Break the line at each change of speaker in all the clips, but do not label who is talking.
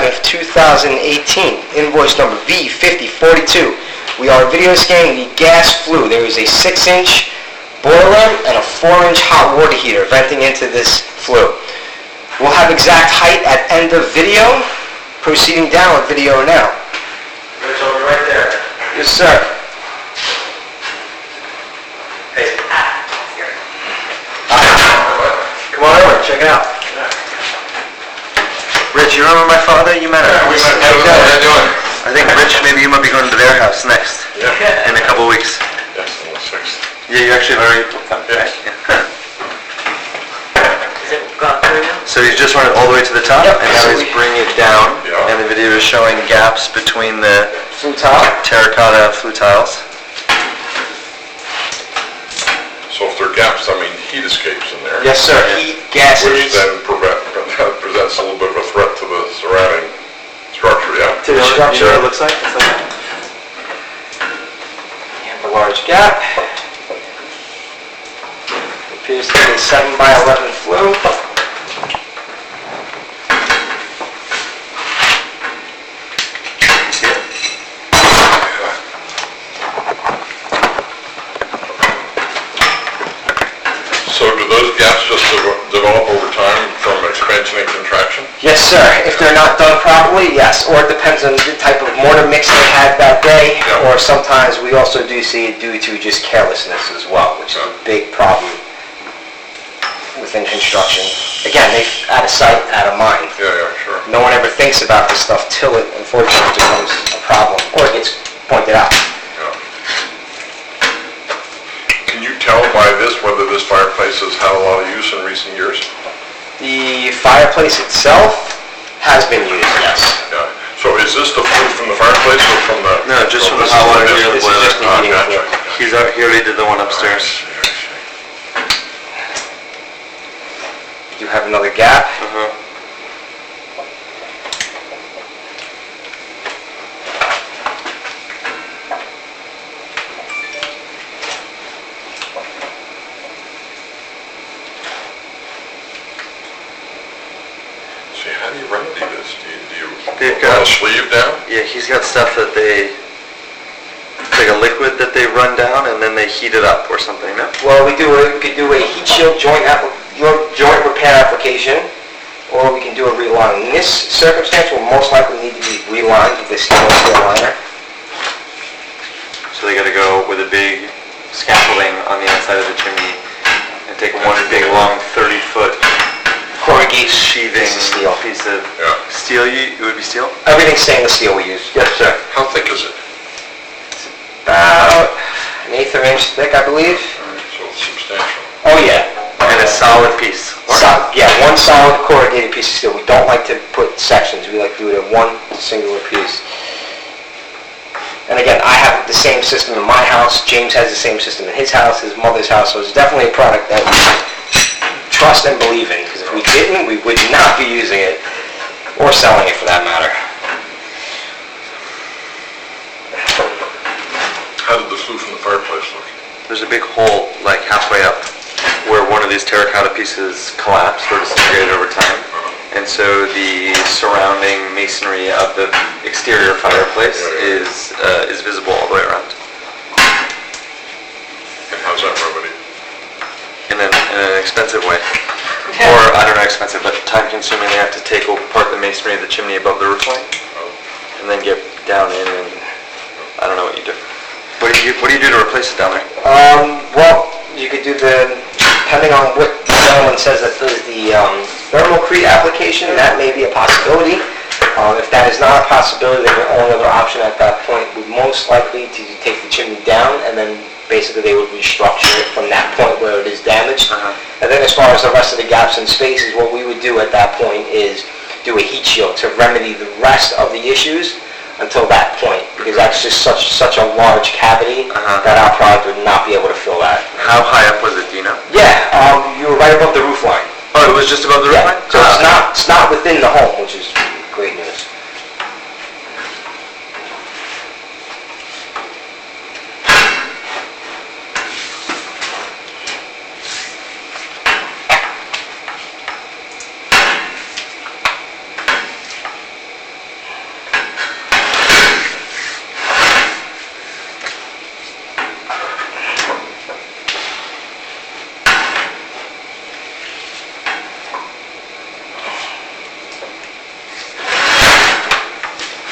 7th, 2018, invoice number V5042. We are video scanning the gas flue. There is a 6-inch boiler and a 4-inch hot water heater venting into this flue. We'll have exact height at end of video. Proceeding down with video now.
Rich, over right there.
Yes, sir.
Hey.
Come on over, check it out.
Rich, you remember my father? You met him.
How you doing?
I think, Rich, maybe you might be going to their house next.
Yeah.
In a couple of weeks.
Yes, on the 6th.
Yeah, you actually already come back.
Is it gone through now?
So he's just running all the way to the top,
Yep.
and now he's bringing it down,
Yeah.
and the video is showing gaps between the
Flue tile.
terracotta flue tiles.
So if there are gaps, I mean heat escapes in there.
Yes, sir. Heat, gases.
Which then presents a little bit of a threat to the surrounding structure, yeah?
To the structure.
You know what it looks like? It's like that.
You have a large gap. Appears to be a 7x11 flue.
You see it?
So do those gaps just develop over time from expansion and contraction?
Yes, sir. If they're not done properly, yes. Or it depends on the type of mortar mix they had that day.
Yeah.
Or sometimes we also do see it due to just carelessness as well, which is a big problem within construction. Again, they out of sight, out of mind.
Yeah, sure.
No one ever thinks about this stuff till it unfortunately becomes a problem or it gets pointed out.
Yeah. Can you tell by this whether this fireplace has had a lot of use in recent years?
The fireplace itself has been used, yes.
Yeah. So is this the flue from the fireplace or from the...
No, just from the
this
hot
is
water
this-
heater.
This is just the
Ah,
heating
gotcha.
flue.
He's out, he already did the one upstairs.
You have another gap.
Uh-huh.
See, how do you remedy this? Do you
They've
run
got-
a sleeve down?
Yeah, he's got stuff that it's like a liquid that they run down and then they heat it up or something, no?
Well, we could do a heat shield joint repair application, or we can do a reline. In this circumstance, we'll most likely need to be relined with the stainless steel liner.
So they gotta go with a big scaffolding on the outside of the chimney and take one big long 30-foot
Corrugated
sheathing
piece of steel.
piece of
Yeah.
steel. It would be steel?
Everything's stainless steel we use. Yes, sir.
How thick is it?
About an eighth of an inch thick, I believe.
So it's substantial.
Oh, yeah.
And a solid piece.
Yeah, one solid corrugated piece of steel. We don't like to put sections. We like to do it in one singular piece. And again, I have the same system in my house. James has the same system in his house, his mother's house. So it's definitely a product that we trust and believe in. Because if we didn't, we would not be using it or selling it for that matter.
How did the flue from the fireplace look?
There's a big hole like halfway up where one of these terracotta pieces collapsed or disintegrated over time. And so the surrounding masonry of the exterior fireplace is visible all the way around.
And how's that remedied?
In an expensive way. Or, I don't know, expensive, but time-consuming. They have to take apart the masonry of the chimney above the roof line, and then get down in, and I don't know what you do. What do you do to replace it down there?
Well, you could do depending on what the gentleman says that does the thermocrete application, that may be a possibility. If that is not a possibility, then the only other option at that point would most likely to take the chimney down, and then basically they would restructure it from that point where it is damaged. And then as far as the rest of the gaps and spaces, what we would do at that point is do a heat shield to remedy the rest of the issues until that point, because that's just such a large cavity that our product would not be able to fill that.
How high up was it, do you know?
Yeah, you were right above the roof line.
Oh, it was just above the roof line?
So it's not within the home, which is great news.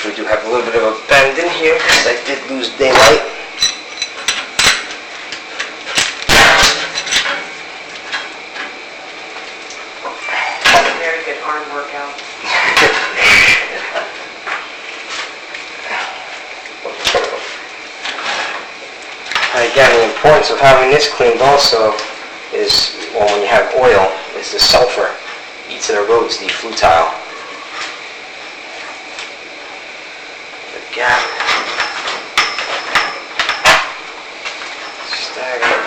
We do have a little bit of a bend in here, because I did lose daylight.
Very good arm workout.
Again, the importance of having this cleaned also is, well, when you have oil, is the sulfur eats and erodes the flutile. The gap. Stagger.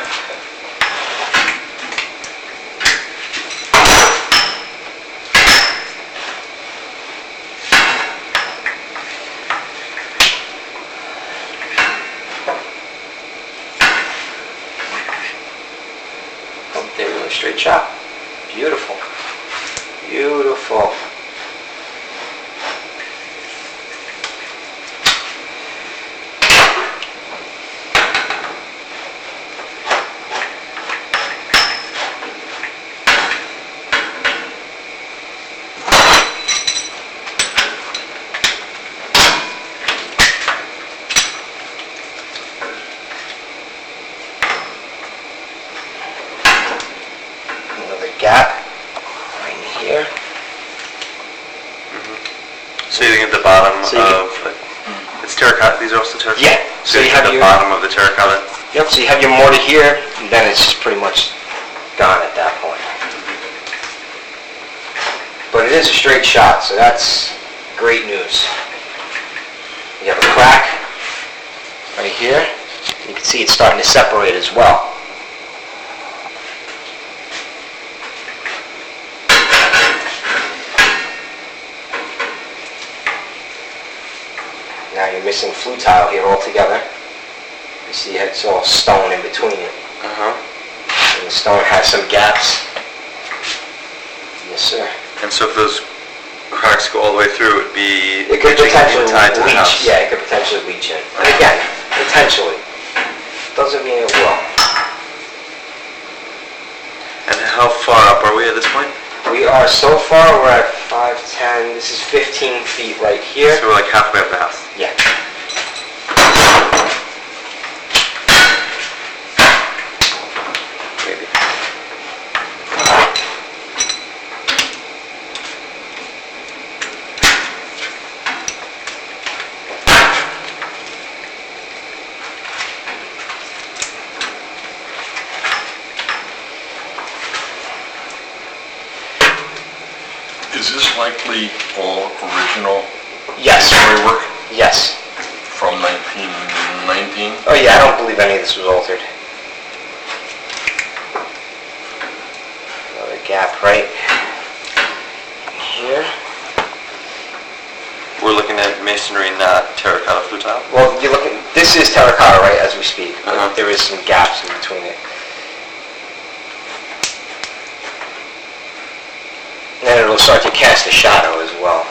They're really straight shot. Beautiful. Beautiful. Another gap right in here.
So you think at the bottom
So you
of, it's terracotta, these are also terracotta?
Yeah.
So you have the bottom of the terracotta?
Yep, so you have your mortar here, and then it's just pretty much gone at that point. But it is a straight shot, so that's great news. You have a crack right here. You can see it's starting to separate as well. Now you're missing flutile here altogether. You see it's all stone in between it. And the stone has some gaps. Yes, sir.
And so if those cracks go all the way through, it'd be
It could
leaching
potentially
tied to the house?
leach. Yeah, it could potentially leach in. And again, potentially. Doesn't mean it will.
And how far up are we at this point?
We are, so far, we're at 5'10". This is 15 feet right here.
So we're like halfway up the house.
Yeah.
Maybe.
Is this likely all original
Yes.
masonry work
Yes.
from 1919?
Oh yeah, I don't believe any of this was altered. Another gap right here.
We're looking at masonry, not terracotta flutile?
Well, you're looking, this is terracotta, right, as we speak. But
Uh-huh.
there is some gaps in between it. And then it'll start to cast a shadow as well.